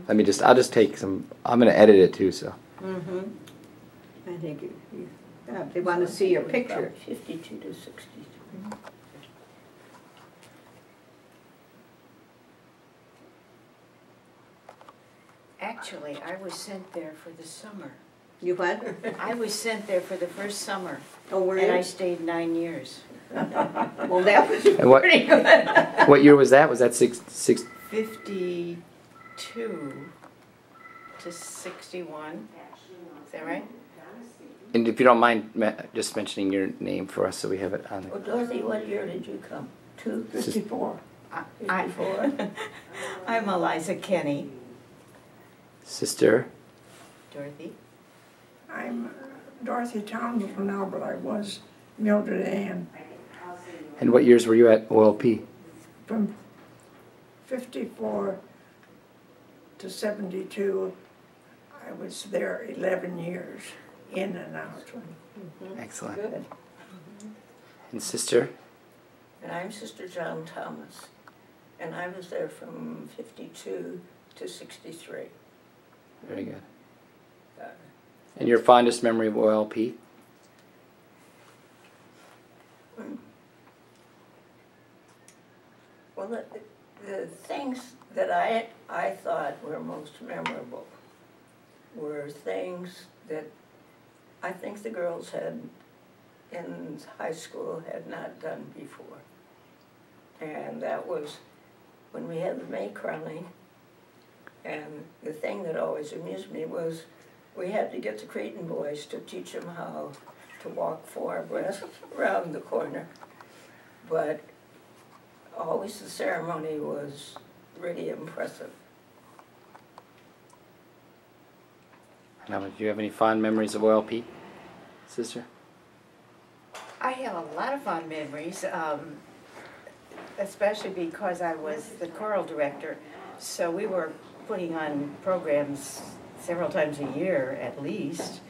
Let me just, I'll just take some, I'm going to edit it too, so. I think they want to see your picture. 52 to 63. Actually, I was sent there for the summer. You what? I was sent there for the first summer. Oh, were And I you? stayed 9 years. Well, that was And what, pretty good. what year was that? Was that 52 to 61. Is that right? And if you don't mind just mentioning your name for us so we have it on Well, the... Dorothy, what year did you come? 54. 54. I'm Eliza Kinney. Sister? Dorothy? I'm Dorothy Townsell now, but I was Mildred Ann. And what years were you at OLP? From 54 to 72, I was there 11 years, in and out. Excellent. Good. And sister? And I'm Sister John Thomas, and I was there from 52 to 63. Very good. And your fondest memory of OLP? Well, the things that I thought were most memorable were things that I think the girls had in high school had not done before. And that was when we had the May crowning, and the thing that always amused me was we had to get the Creighton boys to teach them how to walk 4 abreast around the corner. But always the ceremony was really impressive. Now, do you have any fond memories of OLP, sister? I have a lot of fond memories, especially because I was the choral director, so we were putting on programs several times a year at least,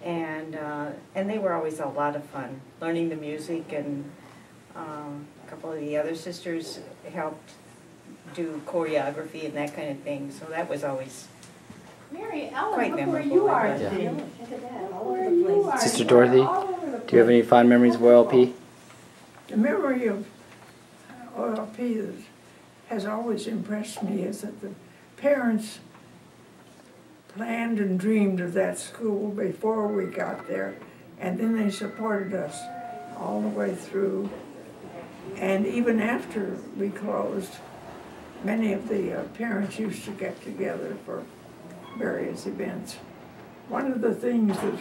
and they were always a lot of fun. Learning the music, and a couple of the other sisters helped do choreography and that kind of thing, so that was always Mary Ellen, quite look where memorable. you are. Yeah. Look at that, all over the place. Sister Dorothy, do you have any fond memories of OLP? The memory of OLP has always impressed me is that the parents planned and dreamed of that school before we got there, and then they supported us all the way through. And even after we closed, many of the parents used to get together for various events. One of the things that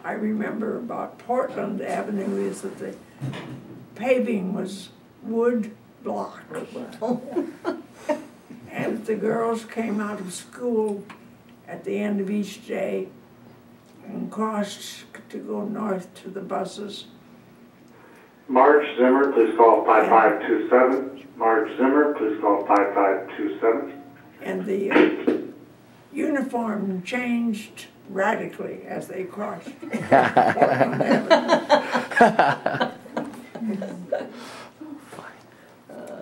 I remember about Portland Avenue is that the paving was wood block. And the girls came out of school at the end of each day and crossed to go north to the buses. Marge Zimmer, please call 5527. Marge Zimmer, please call 5527. And the uniform changed radically as they crossed.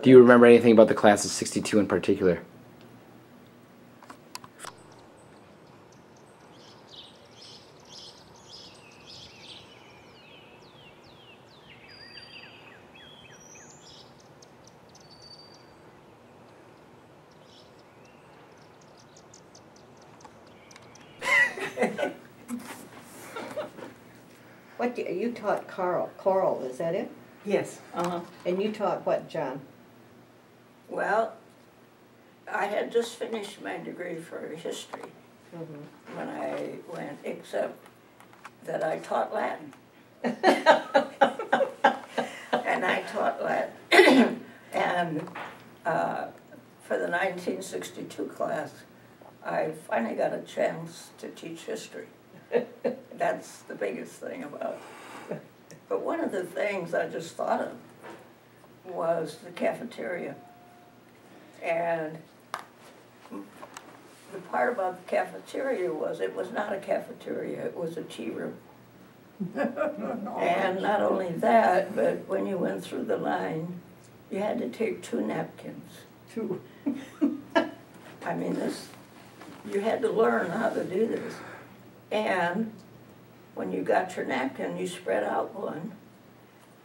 Do you remember anything about the class of 62 in particular? What you taught choral, is that it? Yes. And you taught what, John? Well, I had just finished my degree for history when I went, except that I taught Latin. And I taught Latin. And for the 1962 class, I finally got a chance to teach history. That's the biggest thing about it. But one of the things I just thought of was the cafeteria. And the part about the cafeteria was it was not a cafeteria, it was a tea room. And not only that, but when you went through the line, you had to take 2 napkins. 2. I mean, you had to learn how to do this. And when you got your napkin, you spread out one,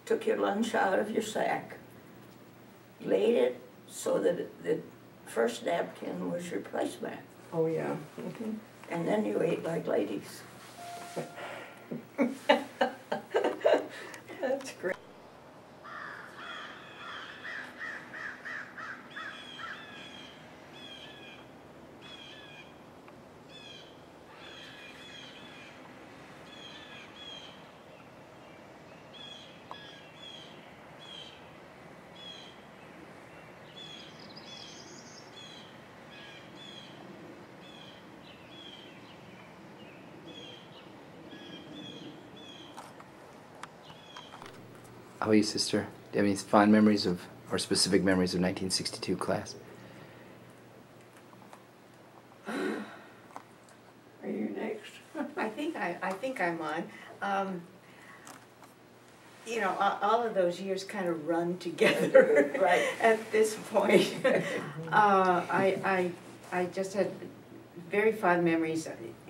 took your lunch out of your sack, laid it so that the first napkin was your placemat. Oh, yeah. And then you ate like ladies. That's great. How about you, sister? Do you have any fond memories of, or specific memories of 1962 class? Are you next? I think I'm on. You know, all of those years kind of run together Right. at this point. I just had very fond memories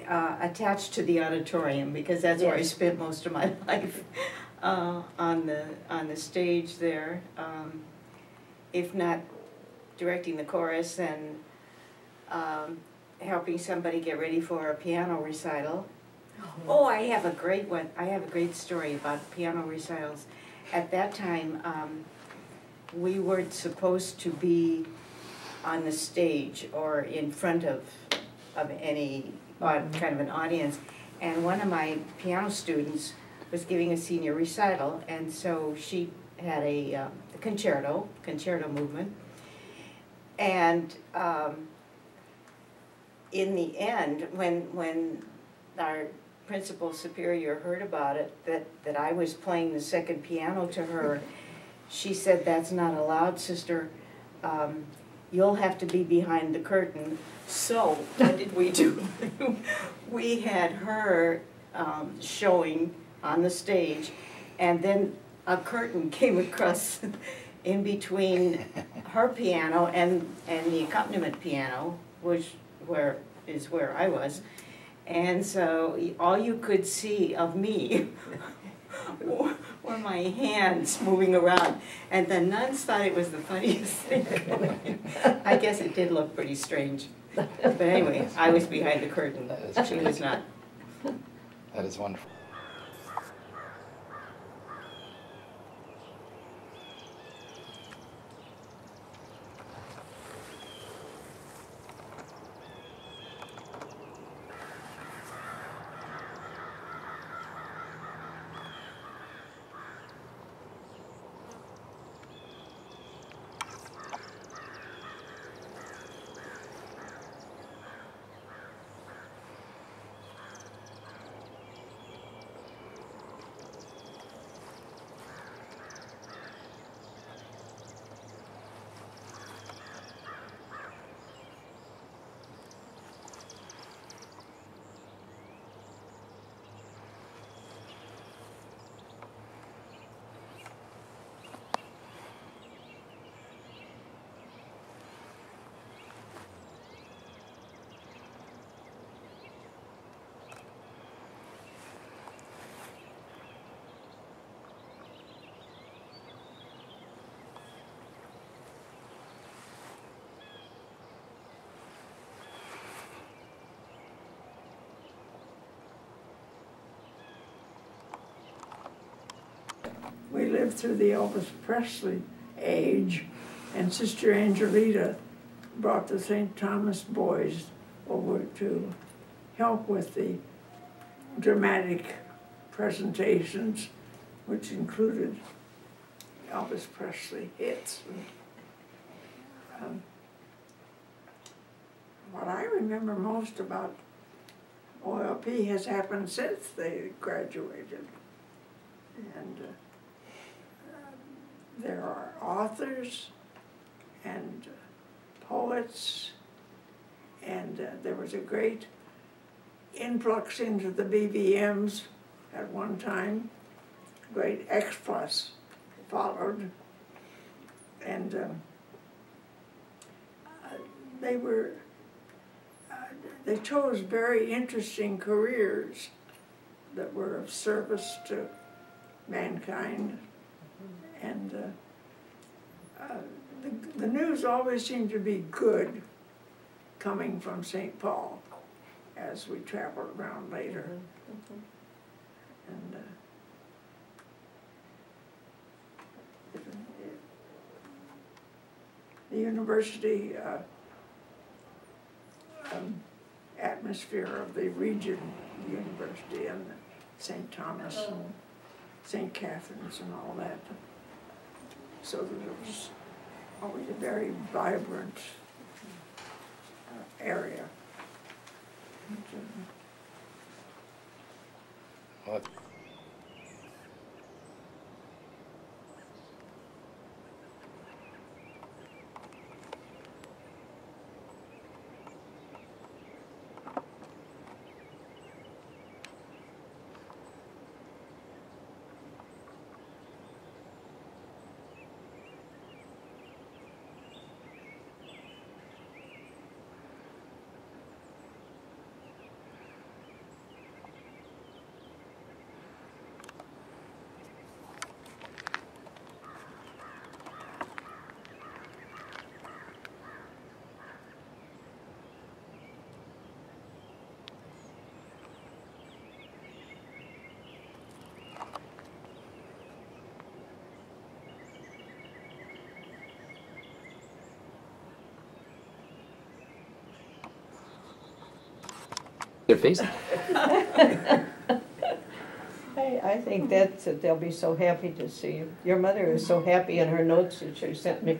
attached to the auditorium because that's where I Yes. spent most of my life on the stage there. If not directing the chorus, then helping somebody get ready for a piano recital. Oh, I have a great one. I have a great story about piano recitals. At that time, we weren't supposed to be on the stage or in front of any kind of an audience. And one of my piano students was giving a senior recital, and so she had a concerto movement. And in the end, when our principal superior heard about it, that I was playing the second piano to her, she said, "That's not allowed, sister. You'll have to be behind the curtain." So what did we do? We had her showing on the stage, and then a curtain came across in between her piano and the accompaniment piano, which is where I was. And so all you could see of me were my hands moving around. And the nuns thought it was the funniest thing going. I guess it did look pretty strange. But anyway, I was behind the curtain. She was not. That is wonderful. We lived through the Elvis Presley age, and Sister Angelita brought the St. Thomas boys over to help with the dramatic presentations, which included Elvis Presley hits. What I remember most about OLP has happened since they graduated. And there are authors and poets, and there was a great influx into the BVMs at one time. Great exodus followed, and they were they chose very interesting careers that were of service to mankind. And the news always seemed to be good coming from St. Paul as we traveled around later. And the university atmosphere of the region, the university and St. Thomas and St. Catherine's and all that. So that it was always a very vibrant area. Well, their face. I think that they'll be so happy to see you. Your mother is so happy in her notes that she sent me.